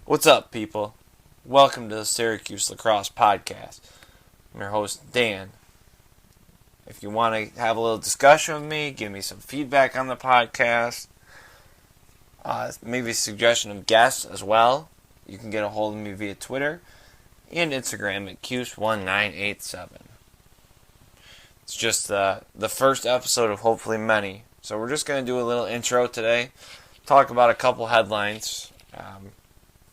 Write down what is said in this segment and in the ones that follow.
What's up, people? Welcome to the Syracuse Lacrosse Podcast. I'm your host, Dan. If you want to have a little discussion with me, give me some feedback on the podcast, maybe a suggestion of guests as well, you can get a hold of me via Twitter and Instagram at Cuse1987. It's just the first episode of hopefully many. So we're just going to do a little intro today, talk about a couple headlines.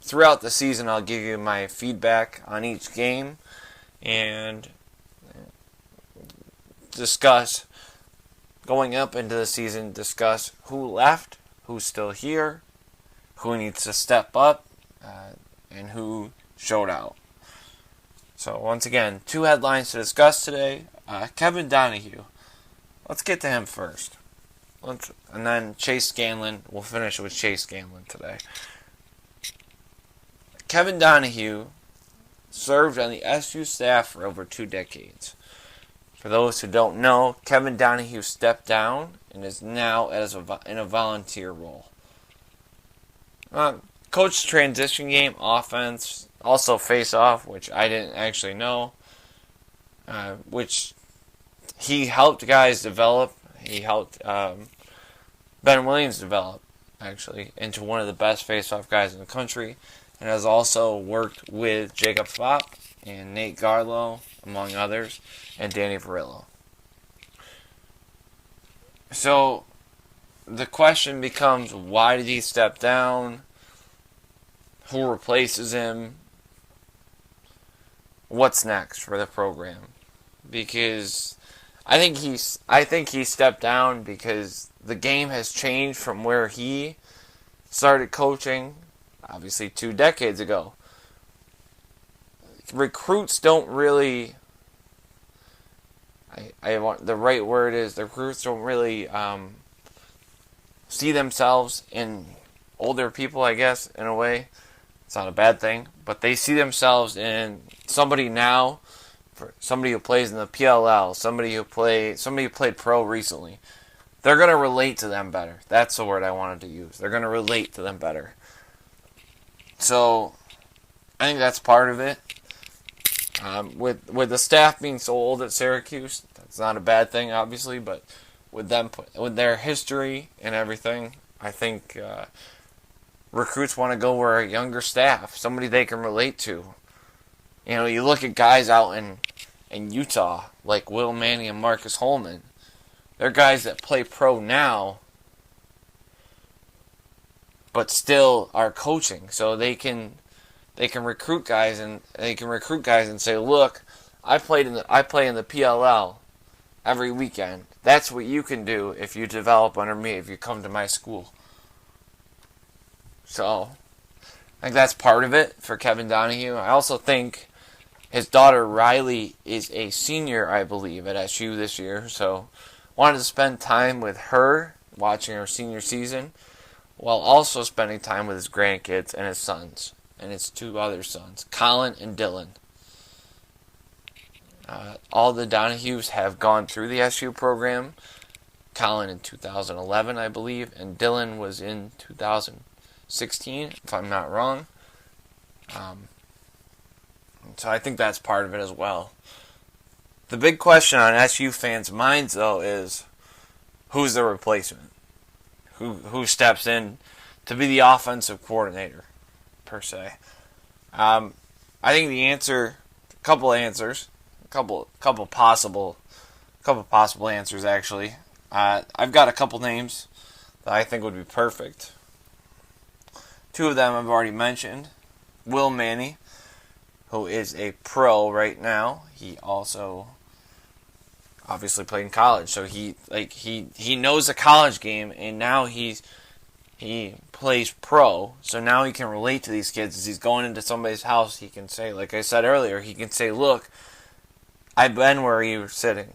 Throughout the season, I'll give you my feedback on each game and discuss, going up into the season, discuss who left, who's still here, who needs to step up, and who showed out. So once again, two headlines to discuss today. Kevin Donahue. Let's get to him first. And then Chase Scanlon. We'll finish with Chase Scanlon today. Kevin Donahue served on the SU staff for over 2 decades. For those who don't know, Kevin Donahue stepped down and is now in a volunteer role. Coach transition game, offense, also face-off, which I didn't actually know, which he helped guys develop. He helped Ben Williams develop, actually, into one of the best face-off guys in the country. And has also worked with Jacob Fopp and Nate Garlow, among others, and Danny Varillo. So, the question becomes, why did he step down? Who replaces him? What's next for the program? Because I think he stepped down because the game has changed from where he started coaching, obviously 2 decades ago. Recruits don't really, the right word is, the recruits don't really see themselves in older people, I guess, in a way. It's not a bad thing, but they see themselves in somebody now, somebody who plays in the PLL, somebody who played pro recently. They're going to relate to them better. That's the word I wanted to use. They're going to relate to them better. So, I think that's part of it. With the staff being so old at Syracuse, that's not a bad thing, obviously, but with their history and everything, I think recruits want to go where a younger staff, somebody they can relate to. You know, you look at guys out in Utah, like Will Manny and Marcus Holman. They're guys that play pro now, but still are coaching, so they can recruit guys and say, look, I play in the PLL every weekend. That's what you can do if you develop under me, if you come to my school. So I think that's part of it for Kevin Donahue. I also think his daughter Riley is a senior, I believe, at SU this year, so wanted to spend time with her, watching her senior season, while also spending time with his grandkids and his sons, and his 2 other sons, Colin and Dylan. All the Donahues have gone through the SU program. Colin in 2011, I believe, and Dylan was in 2016, if I'm not wrong. So I think that's part of it as well. The big question on SU fans' minds, though, is who's the replacement? Who steps in to be the offensive coordinator, per se. I think the answer, a couple possible answers, actually. I've got a couple names that I think would be perfect. 2 of them I've already mentioned. Will Manny, who is a pro right now. He also obviously played in college, so he knows the college game, and now he plays pro, so now he can relate to these kids. As he's going into somebody's house, he can say, like I said earlier, he can say, look, I've been where you were sitting.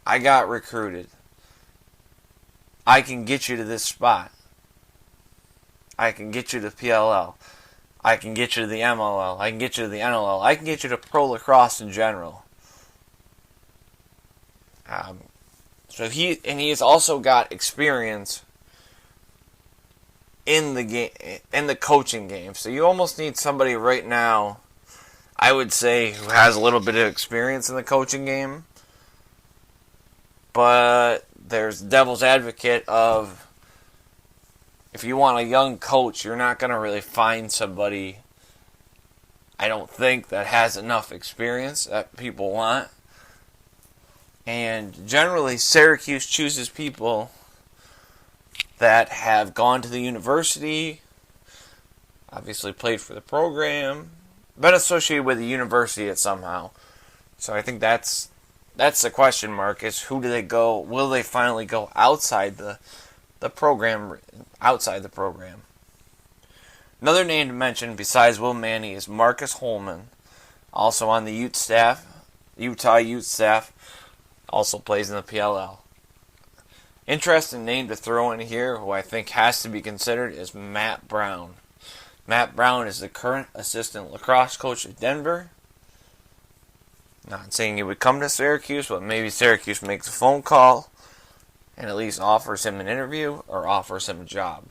I got recruited. I can get you to this spot. I can get you to PLL. I can get you to the MLL. I can get you to the NLL. I can get you to pro lacrosse in general. So he has also got experience in the game, in the coaching game. So you almost need somebody right now, I would say, who has a little bit of experience in the coaching game. But there's devil's advocate of, if you want a young coach, you're not going to really find somebody, I don't think, that has enough experience that people want. And generally, Syracuse chooses people that have gone to the university, obviously played for the program, been associated with the university somehow. So I think that's the question mark, is who do they go? Will they finally go outside the program? Outside the program. Another name to mention besides Will Manny is Marcus Holman, also on the Utah Ute staff, also plays in the PLL. Interesting name to throw in here, who I think has to be considered, is Matt Brown. Matt Brown is the current assistant lacrosse coach at Denver. Not saying he would come to Syracuse, but maybe Syracuse makes a phone call and at least offers him an interview or offers him a job.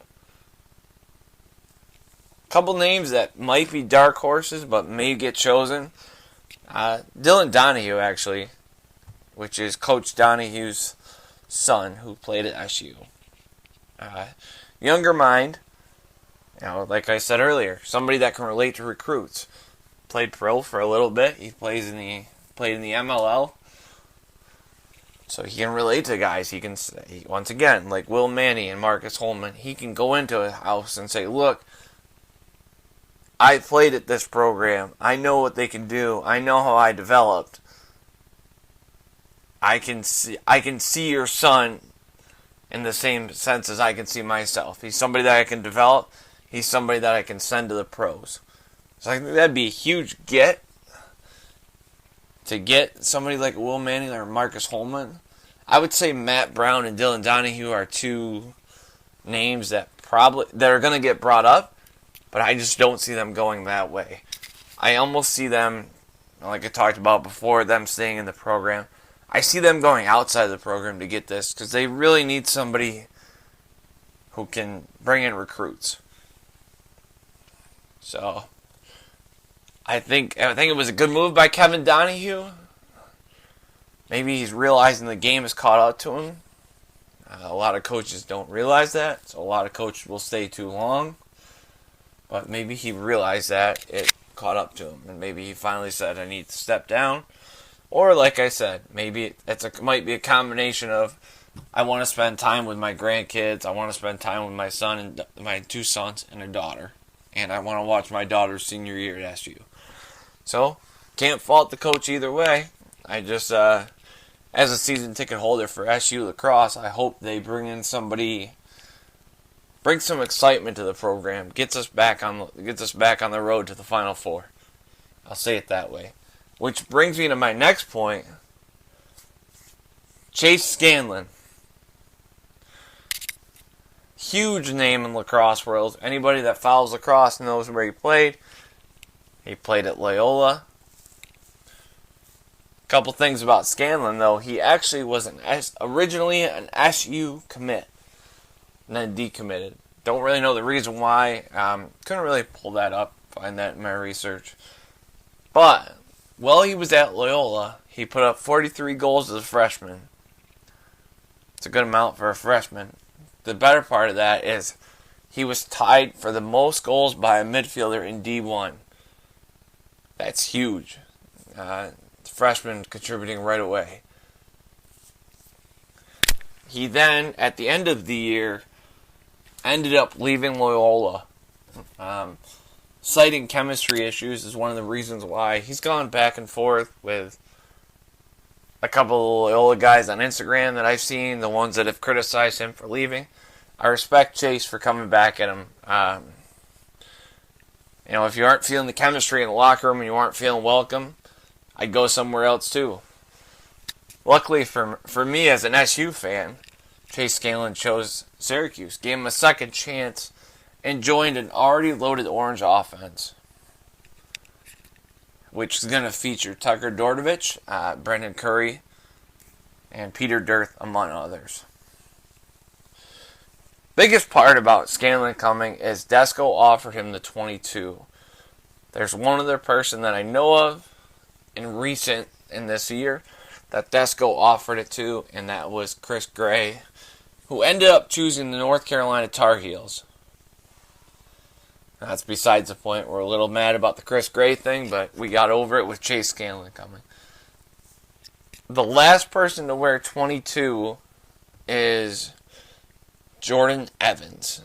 Couple names that might be dark horses but may get chosen. Dylan Donahue, actually, which is Coach Donahue's son, who played at SU. Younger mind, like I said earlier, somebody that can relate to recruits. Played pro for a little bit. He played in the MLL, so he can relate to guys. He can, once again, like Will Manny and Marcus Holman, he can go into a house and say, "Look, I played at this program. I know what they can do. I know how I developed. I can see your son in the same sense as I can see myself. He's somebody that I can develop. He's somebody that I can send to the pros." So I think that'd be a huge get, to get somebody like Will Manning or Marcus Holman. I would say Matt Brown and Dylan Donahue are two names that are going to get brought up, but I just don't see them going that way. I almost see them, like I talked about before, them staying in the program. I see them going outside the program to get this, because they really need somebody who can bring in recruits. So I think it was a good move by Kevin Donahue. Maybe he's realizing the game has caught up to him. A lot of coaches don't realize that, so a lot of coaches will stay too long. But maybe he realized that it caught up to him, and maybe he finally said, "I need to step down." Or, like I said, maybe it might be a combination of, I want to spend time with my grandkids, I want to spend time with my son and my two sons and a daughter, and I want to watch my daughter's senior year at SU. So, can't fault the coach either way. I just, as a season ticket holder for SU Lacrosse, I hope they bring in somebody, bring some excitement to the program, gets us back on the road to the Final Four. I'll say it that way. Which brings me to my next point. Chase Scanlon. Huge name in lacrosse world. Anybody that follows lacrosse knows where he played. He played at Loyola. Couple things about Scanlon, though. He actually was originally an SU commit, and then decommitted. Don't really know the reason why. Couldn't really pull that up, find that in my research. But while he was at Loyola, he put up 43 goals as a freshman. It's a good amount for a freshman. The better part of that is he was tied for the most goals by a midfielder in D1. That's huge. Freshman contributing right away. He then, at the end of the year, ended up leaving Loyola. Citing chemistry issues is one of the reasons why. He's gone back and forth with a couple of Loyola guys on Instagram that I've seen, the ones that have criticized him for leaving. I respect Chase for coming back at him. If you aren't feeling the chemistry in the locker room and you aren't feeling welcome, I'd go somewhere else too. Luckily for me as an SU fan, Chase Scanlon chose Syracuse, gave him a second chance, and joined an already loaded Orange offense, which is going to feature Tucker Dordovich, Brendan Curry, and Peter Dirth, among others. Biggest part about Scanlon coming is Desco offered him the 22. There's one other person that I know of in this year that Desco offered it to, and that was Chris Gray, who ended up choosing the North Carolina Tar Heels. That's besides the point. We're a little mad about the Chris Gray thing, but we got over it with Chase Scanlon coming. The last person to wear 22 is Jordan Evans.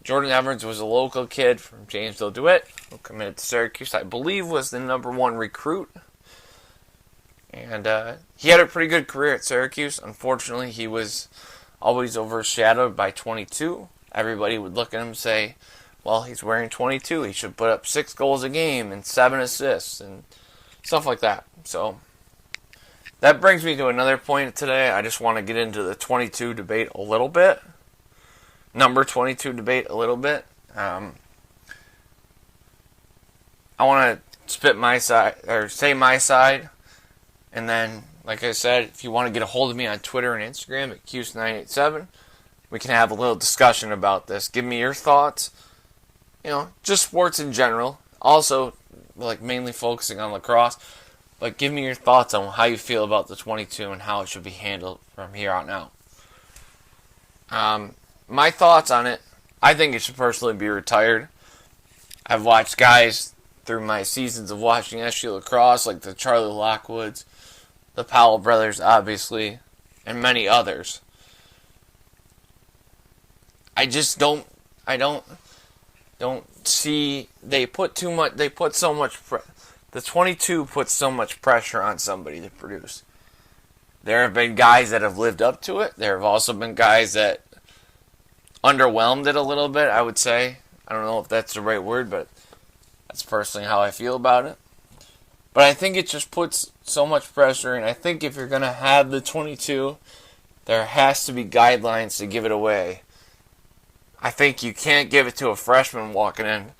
Jordan Evans was a local kid from Janesville, DeWitt, who committed to Syracuse. I believe was the number 1 recruit. And he had a pretty good career at Syracuse. Unfortunately, he was always overshadowed by 22. Everybody would look at him and say, well, he's wearing 22. He should put up 6 goals a game and 7 assists and stuff like that. So that brings me to another point today. I just want to get into the 22 debate a little bit. Number 22 debate a little bit. I want to spit my side, or say my side. And then, like I said, if you want to get a hold of me on Twitter and Instagram at Cuse987, we can have a little discussion about this. Give me your thoughts. Just sports in general. Also, like mainly focusing on lacrosse. But give me your thoughts on how you feel about the 22 and how it should be handled from here on out. My thoughts on it, I think it should personally be retired. I've watched guys through my seasons of watching SU Lacrosse, like the Charlie Lockwoods, the Powell brothers, obviously, and many others. I just don't see, the 22 puts so much pressure on somebody to produce. There have been guys that have lived up to it. There have also been guys that underwhelmed it a little bit, I would say. I don't know if that's the right word, but that's personally how I feel about it. But I think it just puts so much pressure, and I think if you're going to have the 22, there has to be guidelines to give it away. I think you can't give it to a freshman walking in,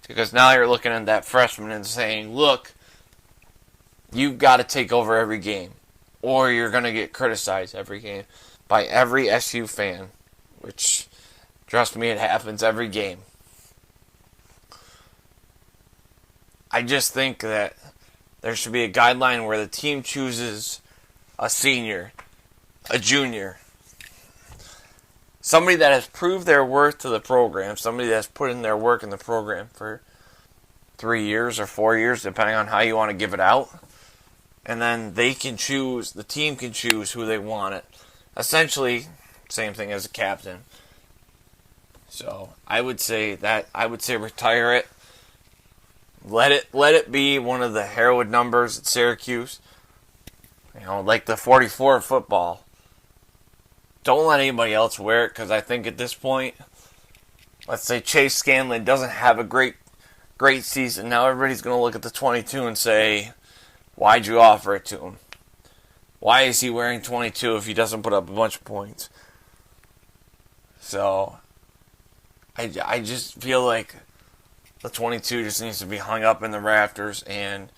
because now you're looking at that freshman and saying, look, you've got to take over every game, or you're going to get criticized every game by every SU fan, which, trust me, it happens every game. I just think that there should be a guideline where the team chooses a senior, a junior, somebody that has proved their worth to the program, somebody that's put in their work in the program for 3 years or 4 years, depending on how you want to give it out. And then the team can choose who they want it. Essentially, same thing as a captain. So I would say retire it. Let it be one of the Harrowwood numbers at Syracuse. Like the 44 football. Don't let anybody else wear it, because I think at this point, let's say Chase Scanlon doesn't have a great season. Now everybody's going to look at the 22 and say, why'd you offer it to him? Why is he wearing 22 if he doesn't put up a bunch of points? So, I just feel like the 22 just needs to be hung up in the rafters and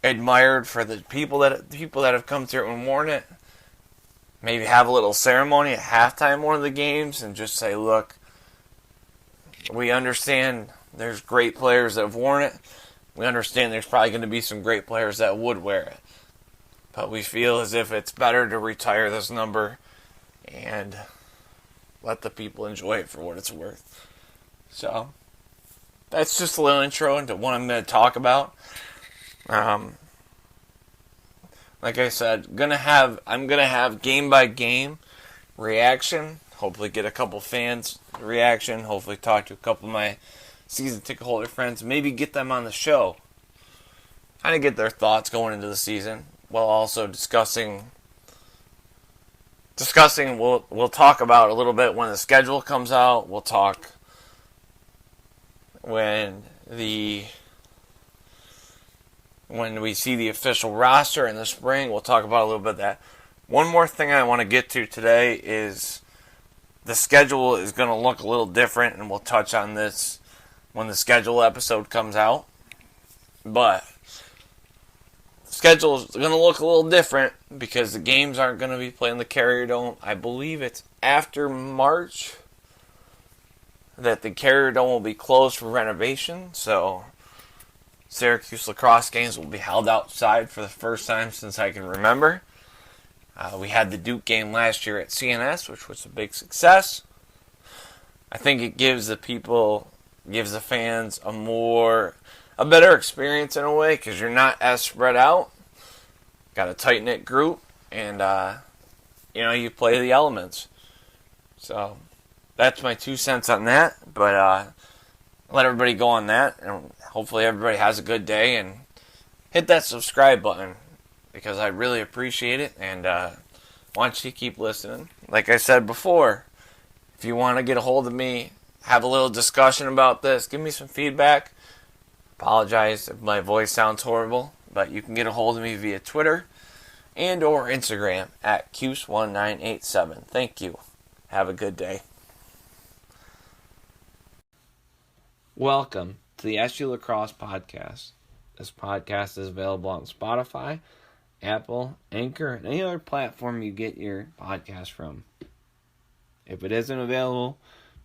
admired for the people that have come through and worn it. Maybe have a little ceremony at halftime one of the games and just say, look, we understand there's great players that have worn it. We understand there's probably going to be some great players that would wear it. But we feel as if it's better to retire this number and let the people enjoy it for what it's worth. So, that's just a little intro into what I'm going to talk about. Like I said, I'm gonna have game by game reaction. Hopefully, get a couple fans reaction. Hopefully, talk to a couple of my season ticket holder friends. Maybe get them on the show. Kind of get their thoughts going into the season, while also discussing. We'll talk about a little bit when the schedule comes out. We'll talk when we see the official roster in the spring. We'll talk about a little bit of that. One more thing I want to get to today is the schedule is going to look a little different, and we'll touch on this when the schedule episode comes out. But the schedule is going to look a little different because the games aren't going to be playing the Carrier Dome. I believe it's after March that the Carrier Dome will be closed for renovation, so Syracuse lacrosse games will be held outside for the first time since I can remember. We had the Duke game last year at CNS, which was a big success. I think it gives the fans a better experience in a way, because you're not as spread out. Got a tight-knit group, and you play the elements. So that's my 2 cents on that, but let everybody go on that, and hopefully everybody has a good day, and hit that subscribe button, because I really appreciate it, and want you to keep listening. Like I said before, if you want to get a hold of me, have a little discussion about this, give me some feedback. Apologize if my voice sounds horrible, but you can get a hold of me via Twitter and or Instagram at Cuse1987. Thank you. Have a good day. Welcome to the SU Lacrosse Podcast. This podcast is available on Spotify, Apple, Anchor, and any other platform you get your podcast from. If it isn't available,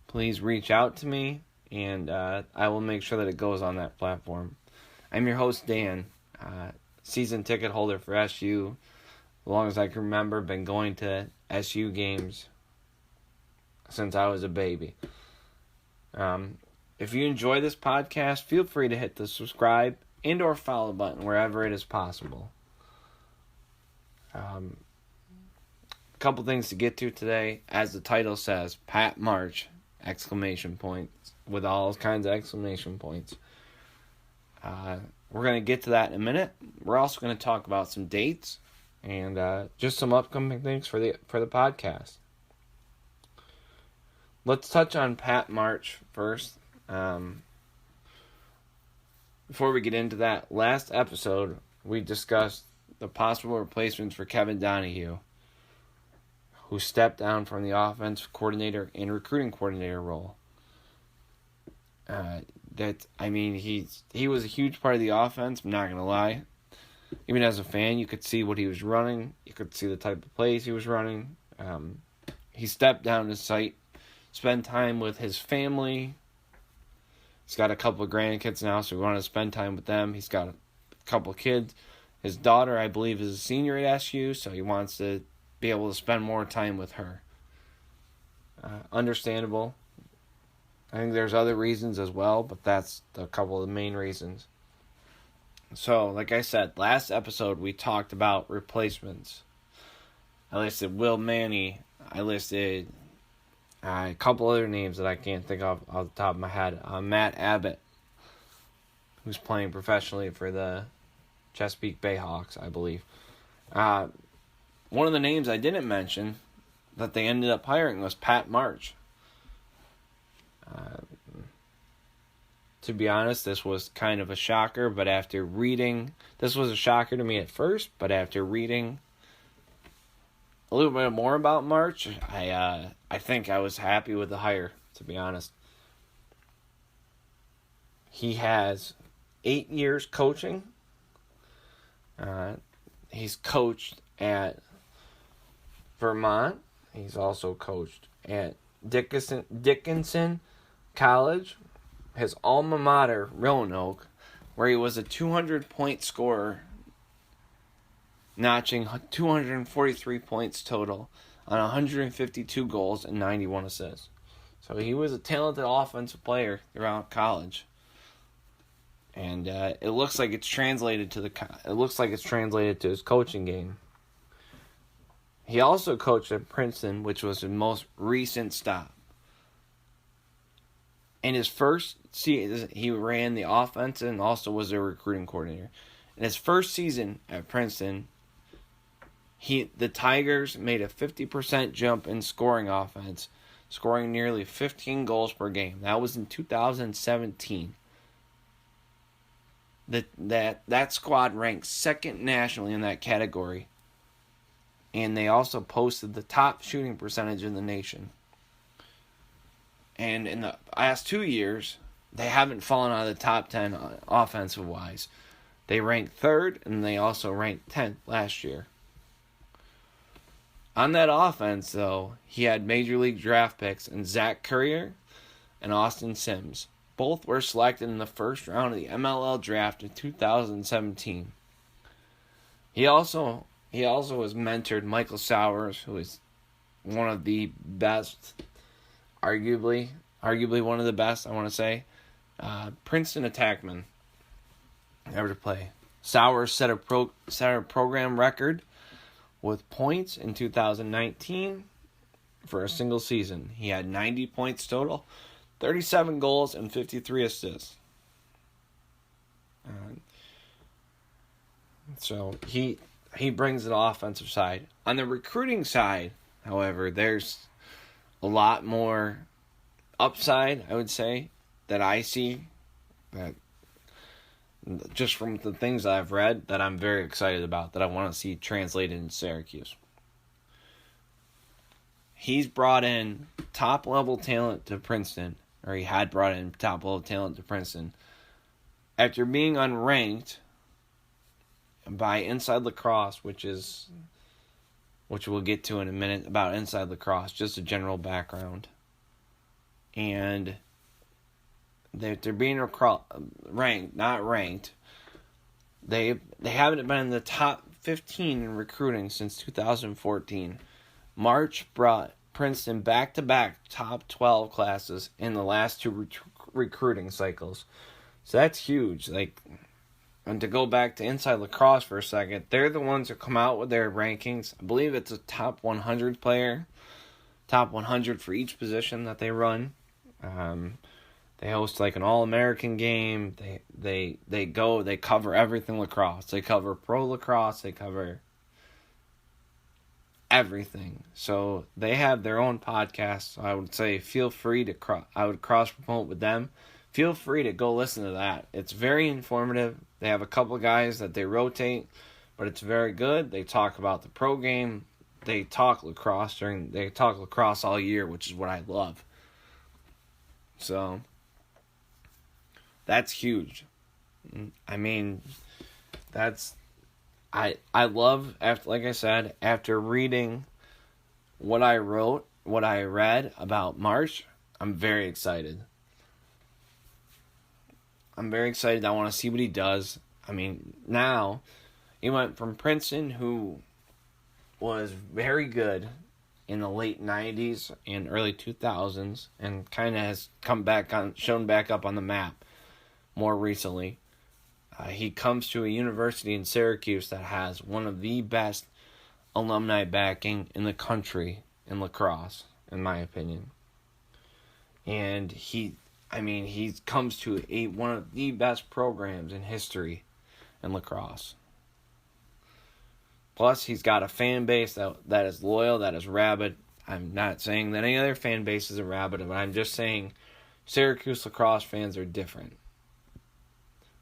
please reach out to me, and I will make sure that it goes on that platform. I'm your host, Dan, season ticket holder for SU. As long as I can remember, been going to SU games since I was a baby. If you enjoy this podcast, feel free to hit the subscribe and or follow button wherever it is possible. A couple things to get to today. As the title says, Pat March, exclamation points, with all kinds of exclamation points. We're going to get to that in a minute. We're also going to talk about some dates and just some upcoming things for the podcast. Let's touch on Pat March first. Before we get into that, last episode we discussed the possible replacements for Kevin Donahue, who stepped down from the offensive coordinator and recruiting coordinator role. He was a huge part of the offense, I'm not going to lie. Even as a fan, you could see what he was running. You could see the type of plays he was running. He stepped down to spend time with his family. He's got a couple of grandkids now, so we want to spend time with them. He's got a couple of kids. His daughter, I believe, is a senior at SU, so he wants to be able to spend more time with her. Understandable. I think there's other reasons as well, but that's a couple of the main reasons. So, like I said, last episode we talked about replacements. I listed Will Manny. I listed a couple other names that I can't think of off the top of my head. Matt Abbott, who's playing professionally for the Chesapeake Bayhawks, I believe. One of the names I didn't mention that they ended up hiring was Pat March. To be honest, this was kind of a shocker, but after reading, this was a shocker to me at first, but after reading a little bit more about March, I think I was happy with the hire, to be honest. He has 8 years coaching. He's coached at Vermont. He's also coached at Dickinson College, his alma mater, Roanoke, where he was a 200-point scorer, notching 243 points total on 152 goals and 91 assists. So he was a talented offensive player throughout college, and it looks like it's translated to his coaching game. He also coached at Princeton, which was his most recent stop. In his first season, he ran the offense and also was a recruiting coordinator. In his first season at Princeton, the Tigers made a 50% jump in scoring offense, scoring nearly 15 goals per game. That was in 2017. That squad ranked second nationally in that category, and they also posted the top shooting percentage in the nation. And in the last 2 years, they haven't fallen out of the top 10 offensive-wise. They ranked third, and they also ranked 10th last year. On that offense, though, he had major league draft picks in Zach Currier and Austin Sims. Both were selected in the first round of the MLL draft in 2017. He also has mentored Michael Sowers, who is one of the best, arguably one of the best, I want to say, Princeton attackman ever to play. Sowers set a program record with points in 2019 for a single season. He had 90 points total, 37 goals, and 53 assists. So he brings the offensive side. On the recruiting side, however, there's a lot more upside, I would say, that I see, that just from the things that I've read, that I'm very excited about, that I want to see translated in Syracuse. He's brought in top-level talent to Princeton, or he had brought in top-level talent to Princeton, after being unranked by Inside Lacrosse, which we'll get to in a minute about Inside Lacrosse, just a general background. And they're being ranked, not ranked. They haven't been in the top 15 in recruiting since 2014. March brought Princeton back-to-back top 12 classes in the last two recruiting cycles. So that's huge. And to go back to Inside Lacrosse for a second, they're the ones who come out with their rankings. I believe it's a top 100 player, top 100 for each position that they run. They host an All-American game. They cover everything lacrosse. They cover pro lacrosse. They cover everything. So they have their own podcast. So I would say feel free to I would cross-promote with them. Feel free to go listen to that. It's very informative. They have a couple guys that they rotate, but it's very good. They talk about the pro game. They talk lacrosse all year, which is what I love. So that's huge. I mean, I love, after reading what I read about March, I'm very excited. I want to see what he does. I mean, now he went from Princeton, who was very good in the late 90s and early 2000s, and kind of has shown back up on the map more recently. He comes to a university in Syracuse that has one of the best alumni backing in the country in lacrosse, in my opinion. And he comes to one of the best programs in history in lacrosse. Plus, he's got a fan base that is loyal, that is rabid. I'm not saying that any other fan bases are rabid, but I'm just saying Syracuse lacrosse fans are different.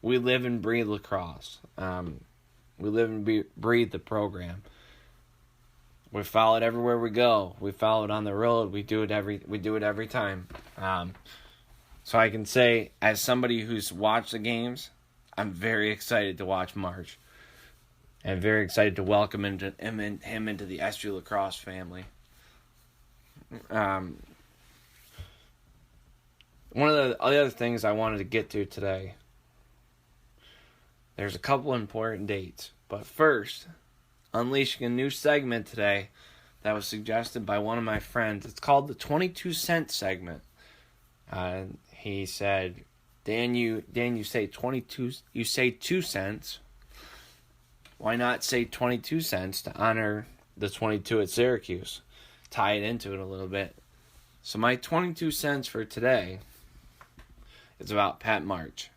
We live and breathe lacrosse. We live and breathe the program. We follow it everywhere we go. We follow it on the road. We do it every time. So I can say, as somebody who's watched the games, I'm very excited to watch March. I'm very excited to welcome him into the SU Lacrosse family. One of the other things I wanted to get to today, there's a couple important dates. But first, unleashing a new segment today that was suggested by one of my friends. It's called the 22 cent segment. He said, Dan, you say 2 cents. Why not say 22 cents to honor the 22 at Syracuse? Tie it into it a little bit. So my 22 cents for today is about Pat March.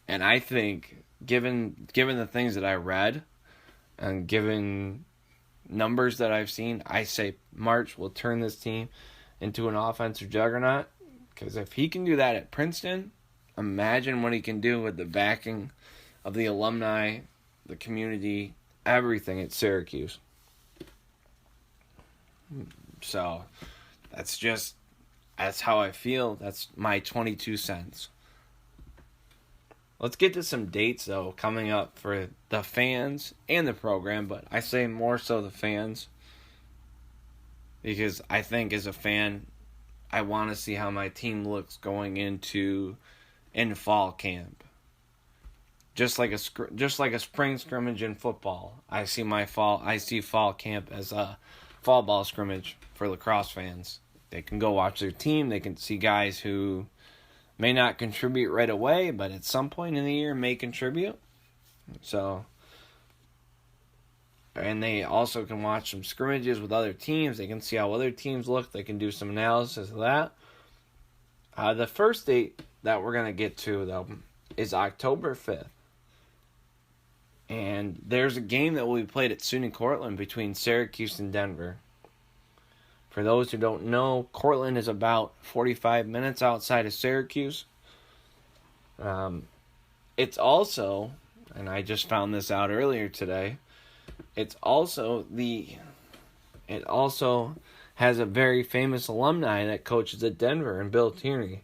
And I think, given the things that I read, and given numbers that I've seen, I say March will turn this team into an offensive juggernaut. Because if he can do that at Princeton, imagine what he can do with the backing of the alumni, the community, everything at Syracuse. So, that's how I feel. That's my 22 cents. Let's get to some dates, though, coming up for the fans and the program, but I say more so the fans. because I think as a fan, I want to see how my team looks going in fall camp. Just like a spring scrimmage in football, I see fall camp as a fall ball scrimmage for lacrosse fans. They can go watch their team. They can see guys who may not contribute right away, but at some point in the year may contribute. So, and they also can watch some scrimmages with other teams. They can see how other teams look. They can do some analysis of that. The first date that we're going to get to, though, is October 5th. And there's a game that will be played at SUNY Cortland between Syracuse and Denver. For those who don't know, Cortland is about 45 minutes outside of Syracuse. It's also, and I just found this out earlier today, it also has a very famous alumni that coaches at Denver, and Bill Tierney.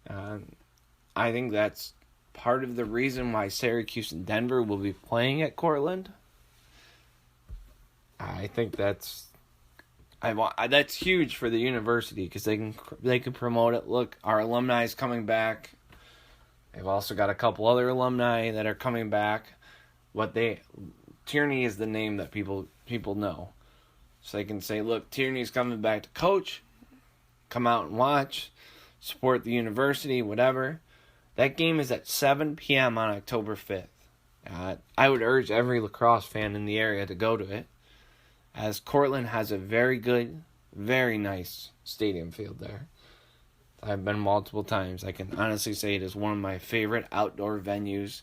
I think that's part of the reason why Syracuse and Denver will be playing at Cortland. I think that's huge for the university because they can promote it. Look, our alumni is coming back. They've also got a couple other alumni that are coming back. Tierney is the name that people know, so they can say, "Look, Tierney's coming back to coach. Come out and watch, support the university, whatever." That game is at 7 p.m. on October 5th. I would urge every lacrosse fan in the area to go to it, as Cortland has a very good, very nice stadium field there. I've been multiple times. I can honestly say it is one of my favorite outdoor venues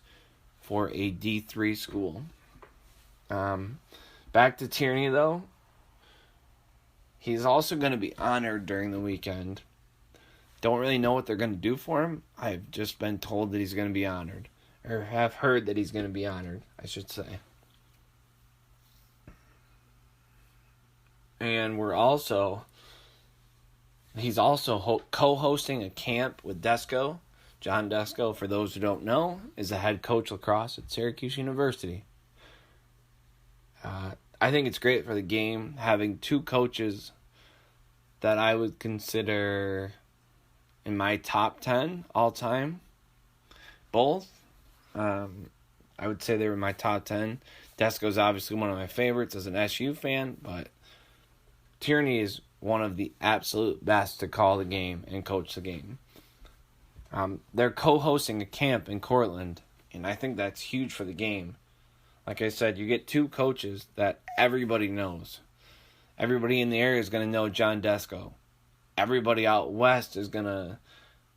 for a D3 school. Back to Tierney, though. He's also going to be honored during the weekend. Don't really know what they're going to do for him. I've just been told that he's going to be honored. Or have heard that he's going to be honored, I should say. And he's also co-hosting a camp with Desko. John Desko, for those who don't know, is the head coach lacrosse at Syracuse University. I think it's great for the game having two coaches that I would consider in my top 10 all time. Both. I would say they were in my top 10. Desko's obviously one of my favorites as an SU fan, but Tierney is one of the absolute best to call the game and coach the game. They're co-hosting a camp in Cortland, and I think that's huge for the game. Like I said, you get two coaches that everybody knows. Everybody in the area is going to know John Desko. Everybody out west is going to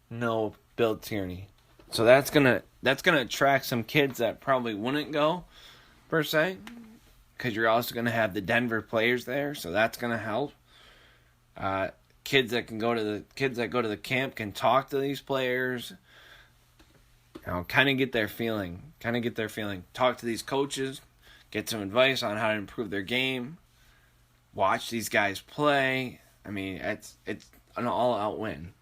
know Bill Tierney. So that's gonna attract some kids that probably wouldn't go, per se, because you're also going to have the Denver players there, so that's going to help. Kids that go to the camp can talk to these players, kind of get their feeling. Talk to these coaches, get some advice on how to improve their game. Watch these guys play. I mean, it's an all-out win.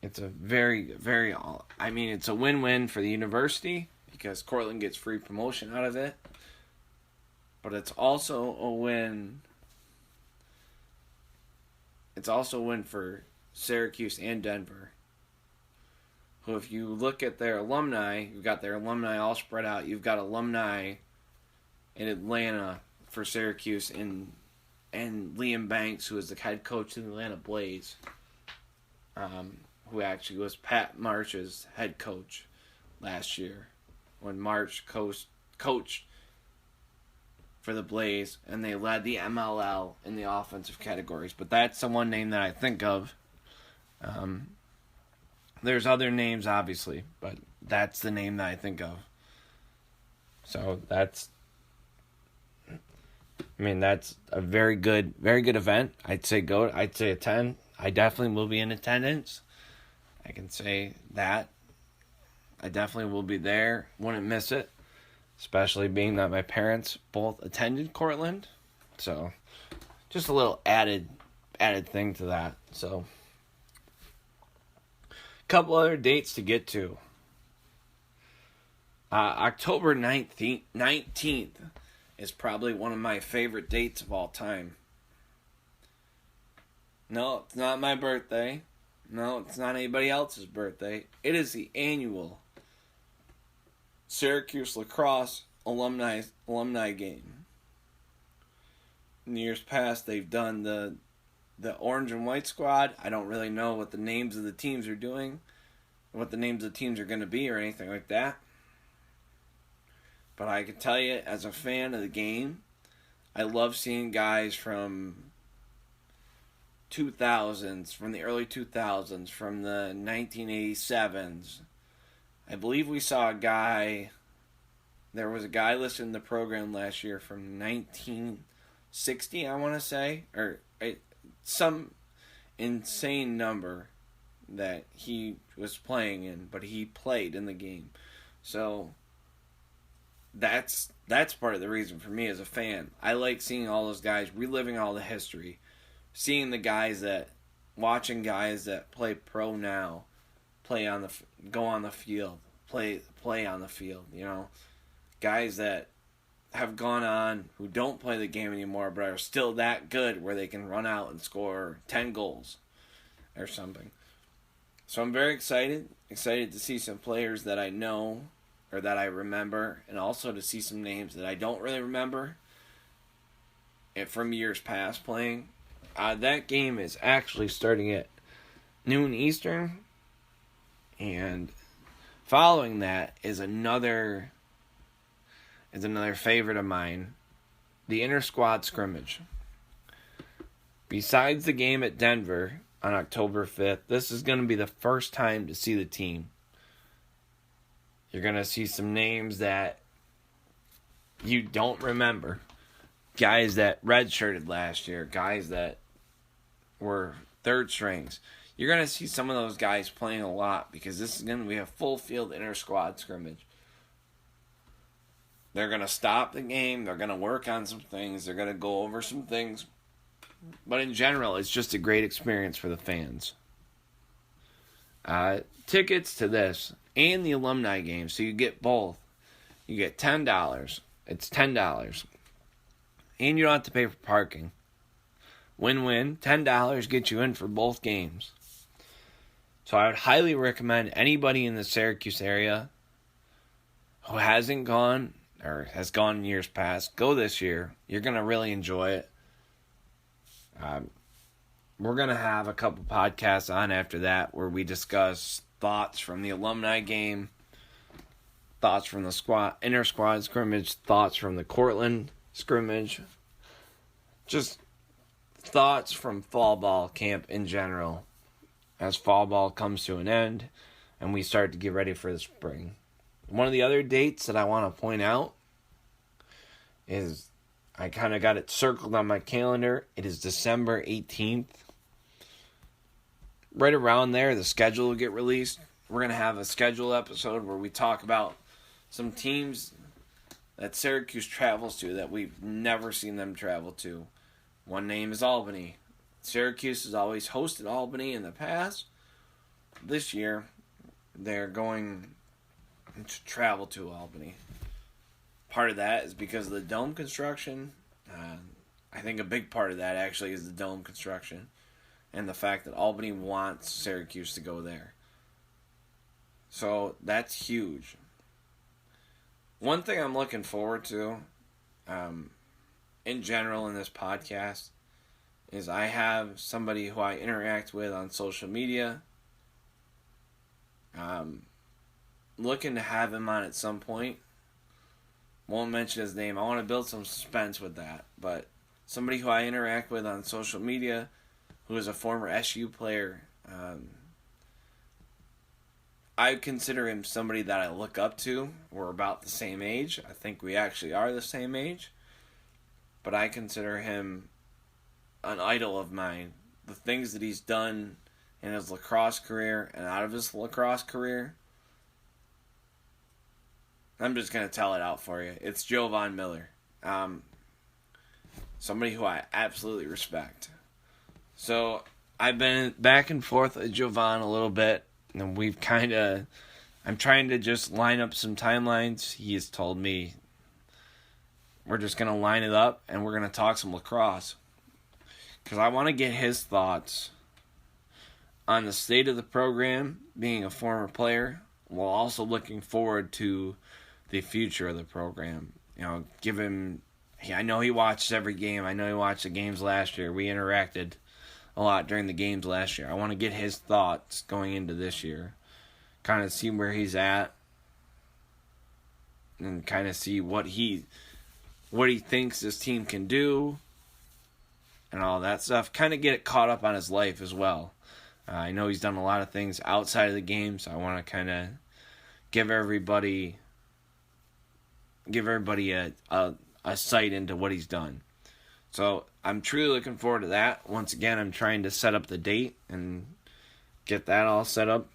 It's a it's a win-win for the university because Cortland gets free promotion out of it. But it's also a win. It's also a win for Syracuse and Denver, who, if you look at their alumni, you've got their alumni all spread out. You've got alumni in Atlanta for Syracuse and Liam Banks, who is the head coach of the Atlanta Blaze, who actually was Pat March's head coach last year when March coached for the Blaze, and they led the MLL in the offensive categories. But that's the one name that I think of. There's other names, obviously, but that's the name that I think of. So that's a very good event. I'd say attend. I definitely will be in attendance. I can say that. I definitely will be there. Wouldn't miss it. Especially being that my parents both attended Cortland. So just a little added thing to that. So a couple other dates to get to. October 19th is probably one of my favorite dates of all time. No, it's not my birthday. No, it's not anybody else's birthday. It is the annual Syracuse Lacrosse alumni game. In years past, they've done the orange and white squad. I don't really know what the names of the teams are doing, what the names of the teams are going to be or anything like that. But I can tell you, as a fan of the game, I love seeing guys from 2000s, from the early 2000s, from the 1987s. I believe we saw a guy, there was a guy listed in the program last year from 1960, I want to say, or some insane number that he was playing in, but he played in the game. So that's part of the reason for me as a fan. I like seeing all those guys, reliving all the history, seeing the guys watching guys that play pro now, go on the field, play on the field, guys that have gone on who don't play the game anymore but are still that good where they can run out and score 10 goals or something. So I'm very excited to see some players that I know or that I remember, and also to see some names that I don't really remember and from years past playing. That game is actually starting at noon Eastern, and following that is another favorite of mine, the inter-squad scrimmage. Besides the game at Denver on October 5th, this is going to be the first time to see the team. You're going to see some names that you don't remember. Guys that redshirted last year, guys that were third strings. You're going to see some of those guys playing a lot because this is going to be a full field inter-squad scrimmage. They're going to stop the game. They're going to work on some things. They're going to go over some things. But in general, it's just a great experience for the fans. Tickets to this and the alumni game, so you get both. You get $10. It's $10. And you don't have to pay for parking. Win-win. $10 gets you in for both games. So I would highly recommend anybody in the Syracuse area who hasn't gone or has gone in years past, go this year. You're going to really enjoy it. We're going to have a couple podcasts on after that where we discuss thoughts from the alumni game, thoughts from the inter-squad scrimmage, thoughts from the Cortland scrimmage, just thoughts from fall ball camp in general as fall ball comes to an end and we start to get ready for the spring. One of the other dates that I want to point out is I kind of got it circled on my calendar. It is December 18th. Right around there, the schedule will get released. We're going to have a schedule episode where we talk about some teams that Syracuse travels to that we've never seen them travel to. One name is Albany. Syracuse has always hosted Albany in the past. This year, they're going to travel to Albany. Part of that is because of the dome construction. I think a big part of that actually is the dome construction and the fact that Albany wants Syracuse to go there. So that's huge. One thing I'm looking forward to in general in this podcast is I have somebody who I interact with on social media. Looking to have him on at some point. Won't mention his name. I want to build some suspense with that. But somebody who I interact with on social media, who is a former SU player, I consider him somebody that I look up to. We're about the same age. I think we actually are the same age. But I consider him an idol of mine. The things that he's done in his lacrosse career and out of his lacrosse career, I'm just going to tell it out for you. It's Jovan Miller. Somebody who I absolutely respect. So I've been back and forth with Jovan a little bit. And I'm trying to just line up some timelines. He has told me we're just going to line it up and we're going to talk some lacrosse. Because I want to get his thoughts on the state of the program, being a former player, while also looking forward to the future of the program. Give him... I know he watched every game. I know he watched the games last year. We interacted a lot during the games last year. I want to get his thoughts going into this year. Kind of see where he's at. And kind of see what he thinks this team can do. And all that stuff. Kind of get it caught up on his life as well. I know he's done a lot of things outside of the game, so I want to kind of give everybody a sight into what he's done. So I'm truly looking forward to that. Once again, I'm trying to set up the date and get that all set up.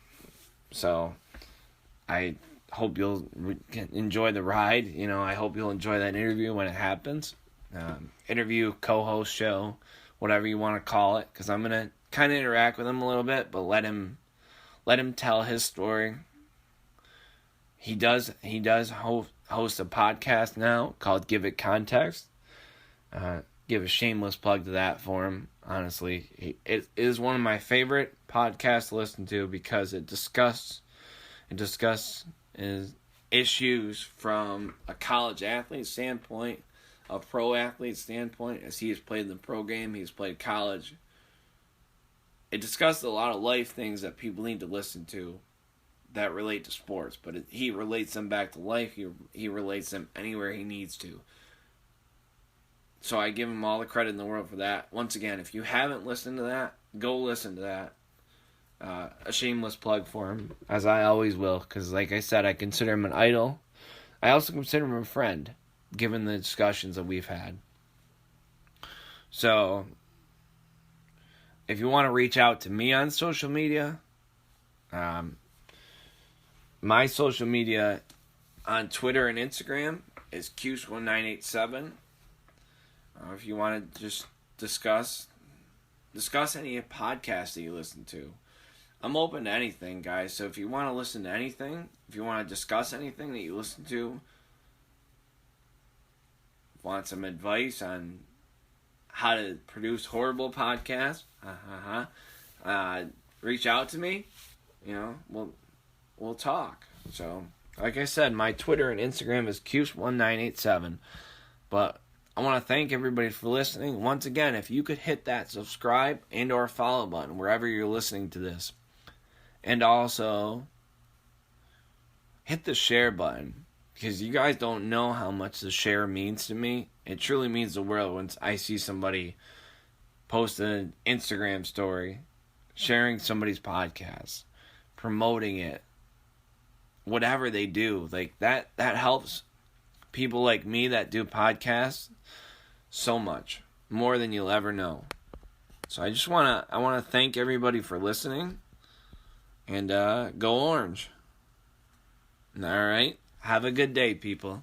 So I hope you'll enjoy the ride. I hope you'll enjoy that interview when it happens. Interview, co-host show, whatever you want to call it, because I'm going to kind of interact with him a little bit, but let him tell his story. He does host a podcast now called Give It Context. Give a shameless plug to that for him. Honestly, it is one of my favorite podcasts to listen to because it discusses issues from a college athlete standpoint, a pro athlete standpoint, as he has played in the pro game, he's played college. It discusses a lot of life things that people need to listen to that relate to sports, but he relates them back to life. He relates them anywhere he needs to. So I give him all the credit in the world for that. Once again, if you haven't listened to that, go listen to that. A shameless plug for him, as I always will, because like I said, I consider him an idol. I also consider him a friend, given the discussions that we've had. So if you want to reach out to me on social media, my social media on Twitter and Instagram is Cuse1987. If you want to just discuss any podcasts that you listen to, I'm open to anything, guys. So if you want to listen to anything, if you want to discuss anything that you listen to, want some advice on how to produce horrible podcasts, reach out to me. We'll talk. So, like I said, my Twitter and Instagram is Cuse1987. But I want to thank everybody for listening. Once again, if you could hit that subscribe and or follow button wherever you're listening to this. And also, hit the share button. Because you guys don't know how much the share means to me. It truly means the world when I see somebody post an Instagram story, sharing somebody's podcast, promoting it, whatever they do. Like that helps people like me that do podcasts so much. More than you'll ever know. So I just want to thank everybody for listening. And go Orange. All right. Have a good day, people.